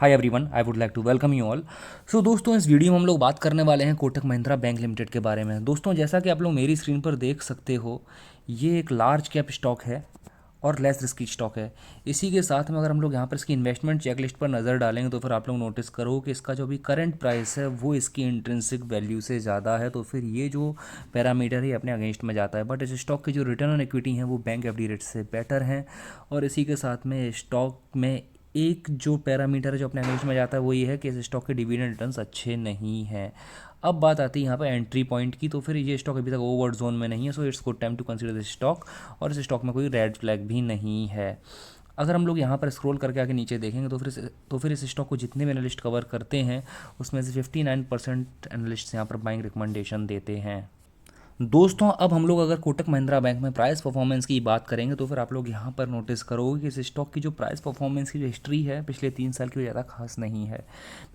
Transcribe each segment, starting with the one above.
Hi everyone, I would like to welcome you all. So दोस्तों, इस video में हम लोग बात करने वाले हैं कोटक महिंद्रा बैंक लिमिटेड के बारे में। दोस्तों, जैसा कि आप लोग मेरी स्क्रीन पर देख सकते हो, ये एक लार्ज कैप स्टॉक है और लेस रिस्की स्टॉक है। इसी के साथ में अगर हम लोग यहाँ पर इसकी इन्वेस्टमेंट चेकलिस्ट पर नज़र डालेंगे तो फिर आप लोग नोटिस करो कि इसका जो भी करंट प्राइस है वो इसकी इंट्रिंसिक वैल्यू से ज़्यादा है, तो फिर ये जो पैरामीटर है अपने अगेंस्ट में जाता है। बट इस स्टॉक की जो रिटर्न ऑन इक्विटी है वो बैंक एफडी रेट से बेटर है। और इसी के साथ में स्टॉक में एक जो पैरामीटर है जो अपने अगेंस्ट में जाता है वो ये है कि इस स्टॉक के डिविडेंड रिटर्न्स अच्छे नहीं हैं। अब बात आती है यहाँ पर एंट्री पॉइंट की, तो फिर ये स्टॉक अभी तक ओवर जोन में नहीं है, so it's good time to consider this stock. और इस स्टॉक में कोई रेड फ्लैग भी नहीं है। अगर हम लोग यहाँ पर स्क्रॉल करके आगे नीचे देखेंगे तो फिर इस स्टॉक को जितने भी एनालिस्ट कवर करते हैं उसमें से 59% एनालिस्ट यहाँ पर बाइंग रिकमेंडेशन देते हैं। दोस्तों, अब हम लोग अगर कोटक महिंद्रा बैंक में प्राइस परफॉर्मेंस की बात करेंगे तो फिर आप लोग यहाँ पर नोटिस करोगे कि इस स्टॉक की जो प्राइस परफॉर्मेंस की जो हिस्ट्री है पिछले 3 साल की वो ज़्यादा खास नहीं है।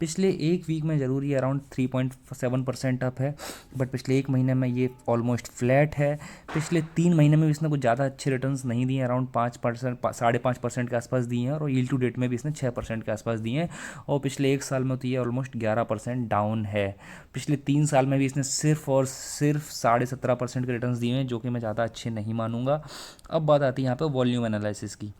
पिछले एक वीक में ज़रूर ये अराउंड 3.7% अप है, बट पिछले एक महीने में ये ऑलमोस्ट फ्लैट है। पिछले 3 महीने में भी इसने कुछ ज़्यादा अच्छे रिटर्न्स नहीं दिए, अराउंड 5%, 5.5% के आसपास दिए हैं, और यील्ड टू डेट में भी इसने 6% के आसपास दिए हैं। और पिछले एक साल में तो ये ऑलमोस्ट 11% डाउन है। पिछले 3 साल में भी इसने सिर्फ और सिर्फ 17.5% के रिटर्न्स दिए हैं, जो कि मैं ज़्यादा अच्छे नहीं मानूंगा। अब बात आती है यहाँ पे वॉल्यूम एनालिसिस की।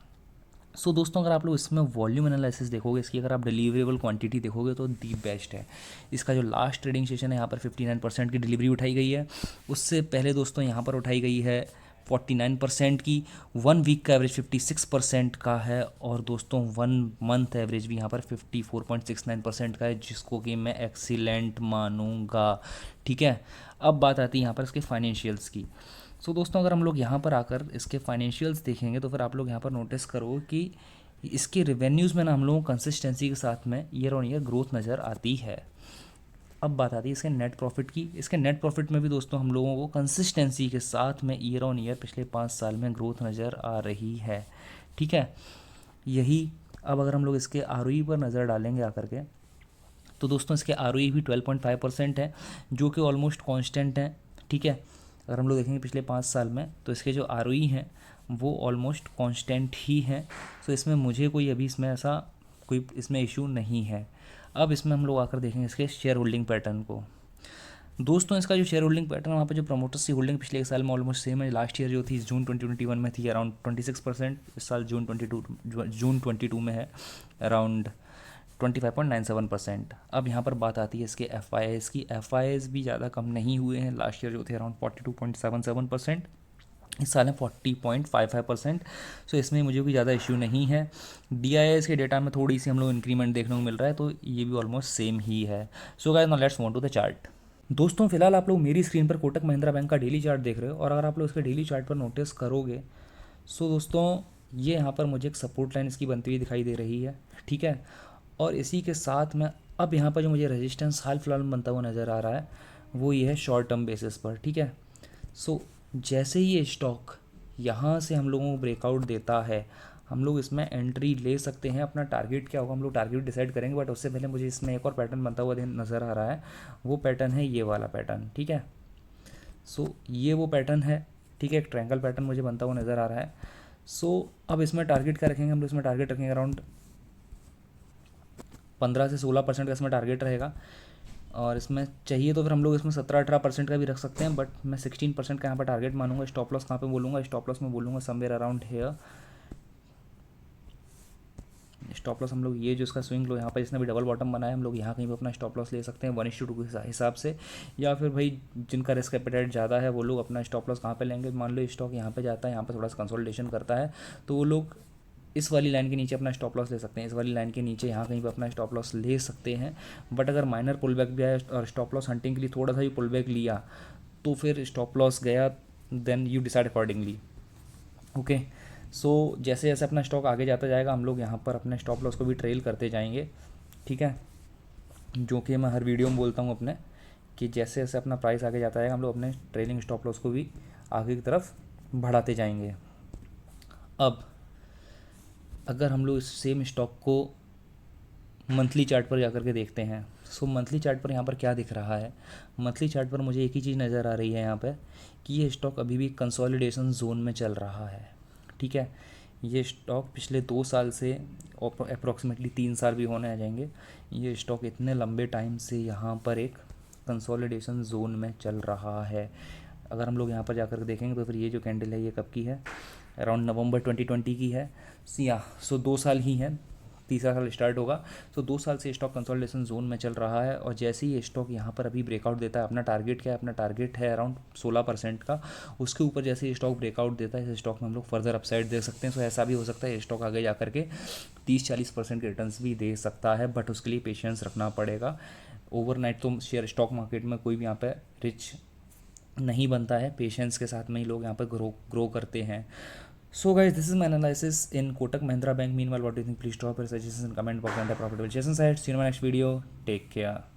सो दोस्तों, अगर आप लोग इसमें वॉल्यूम एनालिसिस देखोगे, इसकी अगर आप डिलीवरेबल क्वांटिटी देखोगे तो दी बेस्ट है। इसका जो लास्ट ट्रेडिंग सेशन है यहाँ पर 59% की डिलीवरी उठाई गई है। उससे पहले दोस्तों यहाँ पर उठाई गई है 49% की। 1 वीक का एवरेज 56% का है, और दोस्तों 1 मंथ एवरेज भी यहाँ पर 54.69% का है, जिसको कि मैं एक्सीलेंट मानूंगा। ठीक है, अब बात आती है यहाँ पर इसके फाइनेंशियल्स की। सो दोस्तों, अगर हम लोग यहाँ पर आकर इसके फाइनेंशियल्स देखेंगे तो फिर आप लोग यहाँ पर नोटिस करो कि इसके रेवेन्यूज़ में ना हम लोगों को कंसिस्टेंसी के साथ में ईयर ऑन ईयर ग्रोथ नज़र आती है। अब बात आती है इसके नेट प्रॉफिट की। इसके नेट प्रॉफिट में भी दोस्तों हम लोगों को कंसिस्टेंसी के साथ में ईयर ऑन ईयर पिछले 5 साल में ग्रोथ नज़र आ रही है। ठीक है, यही। अब अगर हम लोग इसके आरओई पर नज़र डालेंगे आकर के, तो दोस्तों इसके आरओई भी 12.5% है, जो कि ऑलमोस्ट कांस्टेंट है। ठीक है, अगर हम लोग देखेंगे पिछले 5 साल में तो इसके जो आरओई हैं वो ऑलमोस्ट कांस्टेंट ही हैं। सो इसमें मुझे कोई अभी इसमें ऐसा कोई इसमें इशू नहीं है। अब इसमें हम लोग आकर देखेंगे इसके शेयर होल्डिंग पैटर्न को। दोस्तों, इसका जो शेयर होल्डिंग पैटर्न वहाँ पे जो प्रमोटर्स की होल्डिंग पिछले एक साल में ऑलमोस्ट सेम है। लास्ट ईयर जो थी जून 2021 में थी अराउंड 26%, इस साल जून 22 में है अराउंड 25.97%। अब यहाँ पर बात आती है इसके एफ की। एफ भी ज़्यादा कम नहीं हुए हैं। लास्ट ईयर जो थे अराउंड 42.77%, इस साल है 40.55%। सो इसमें मुझे कोई ज़्यादा इशू नहीं है। डी के डेटा में थोड़ी सी हम लोग इंक्रीमेंट देखने को मिल रहा है, तो ये भी ऑलमोस्ट सेम ही है। So guys, now let's move to the chart. दोस्तों, फिलहाल आप लोग मेरी स्क्रीन पर कोटक महिंद्रा बैंक का डेली चार्ट देख रहे हो, और अगर आप लोग इसके डेली चार्ट पर नोटिस करोगे, सो दोस्तों ये यहाँ पर मुझे एक सपोर्ट लाइन इसकी बनती हुई दिखाई दे रही है। ठीक है, और इसी के साथ में अब यहाँ पर जो मुझे रेजिस्टेंस हाल फिलहाल में बनता हुआ नज़र आ रहा है वो ये है शॉर्ट टर्म बेसिस पर। ठीक है, सो जैसे ही ये स्टॉक यहाँ से हम लोगों को ब्रेकआउट देता है, हम लोग इसमें एंट्री ले सकते हैं। अपना टारगेट क्या होगा हम लोग टारगेट डिसाइड करेंगे, बट उससे पहले मुझे इसमें एक और पैटर्न बनता हुआ नज़र आ रहा है। वो पैटर्न है ये वाला पैटर्न। ठीक है, सो ये वो पैटर्न है। ठीक है, एक ट्रायंगल पैटर्न मुझे बनता हुआ नज़र आ रहा है। सो अब इसमें टारगेट क्या रखेंगे हम लोग? इसमें टारगेट रखेंगे अराउंड 15 से 16% का इसमें टारगेट रहेगा। और इसमें चाहिए तो फिर हम लोग इसमें 17-18% का भी रख सकते हैं, बट मैं 16% का यहाँ पर टारगेट मानूंगा। स्टॉप लॉस कहाँ पे बोलूँगा? स्टॉप लॉस में बोलूँगा somewhere around hair. Stop loss हम लोग ये जो इसका स्विंग लो यहाँ पर जिसने भी डबल बॉटम बनाया है, हम लोग यहाँ कहीं पर अपना स्टॉप लॉस ले सकते हैं 1:2 के हिसाब से। या फिर भाई जिनका रिस्क एपेटाइट ज़्यादा है वो लोग अपना स्टॉप लॉस कहाँ पे लेंगे? मान लो स्टॉक यहाँ पे जाता है, यहाँ पे थोड़ा सा कंसोलिडेशन करता है, तो वो लोग इस वाली लाइन के नीचे अपना स्टॉप लॉस ले सकते हैं। इस वाली लाइन के नीचे यहाँ कहीं पर अपना स्टॉप लॉस ले सकते हैं। बट अगर माइनर पुल बैक भी आया और स्टॉप लॉस हंटिंग के लिए थोड़ा सा भी पुल बैक लिया तो फिर स्टॉप लॉस गया, then you decide accordingly. Okay, so जैसे जैसे अपना स्टॉक आगे जाता जाएगा हम लोग यहाँ पर अपने स्टॉप लॉस को भी ट्रेल करते जाएंगे। ठीक है, जो कि मैं हर वीडियो में बोलता हूँ अपने, कि जैसे जैसे अपना प्राइस आगे जाता जाएगा हम लोग अपने ट्रेलिंग स्टॉप लॉस को भी आगे की तरफ बढ़ाते जाएंगे। अब अगर हम लोग इस सेम स्टॉक को मंथली चार्ट पर जाकर के देखते हैं, सो मंथली चार्ट पर यहाँ पर क्या दिख रहा है? मंथली चार्ट पर मुझे एक ही चीज़ नज़र आ रही है यहाँ पे, कि ये स्टॉक अभी भी कंसोलिडेशन जोन में चल रहा है। ठीक है, ये स्टॉक पिछले 2 साल से अप्रॉक्सीमेटली 3 साल भी होने आ जाएंगे, ये स्टॉक इतने लंबे टाइम से यहाँ पर एक कंसोलिडेशन जोन में चल रहा है। अगर हम लोग यहाँ पर जाकर देखेंगे तो फिर ये जो कैंडल है ये कब की है, अराउंड नवंबर 2020 की है। सो 2 साल ही है, तीसरा साल स्टार्ट होगा। सो 2 साल से स्टॉक कंसोलिडेशन जोन में चल रहा है, और जैसे ही ये स्टॉक यहाँ पर अभी ब्रेकआउट देता है, अपना टारगेट क्या है, अपना टारगेट है अराउंड 16% का, उसके ऊपर जैसे ये स्टॉक ब्रेकआउट देता है, इस स्टॉक में हम लोग फर्दर अपसाइड देख सकते हैं। सो ऐसा भी हो सकता है ये स्टॉक आगे जाकर के 30-40% के रिटर्न्स भी दे सकता है, बट उसके लिए पेशेंस रखना पड़ेगा। ओवरनाइट तो शेयर स्टॉक मार्केट में कोई भी यहाँ पे रिच नहीं बनता है, पेशेंस के साथ में ही लोग यहाँ पर ग्रो करते हैं। So guys, this is my analysis in Kotak Mahindra Bank. Meanwhile, what do you think? Please drop your suggestions in comment box and the profitable sessions ahead. See you in my next video. Take care.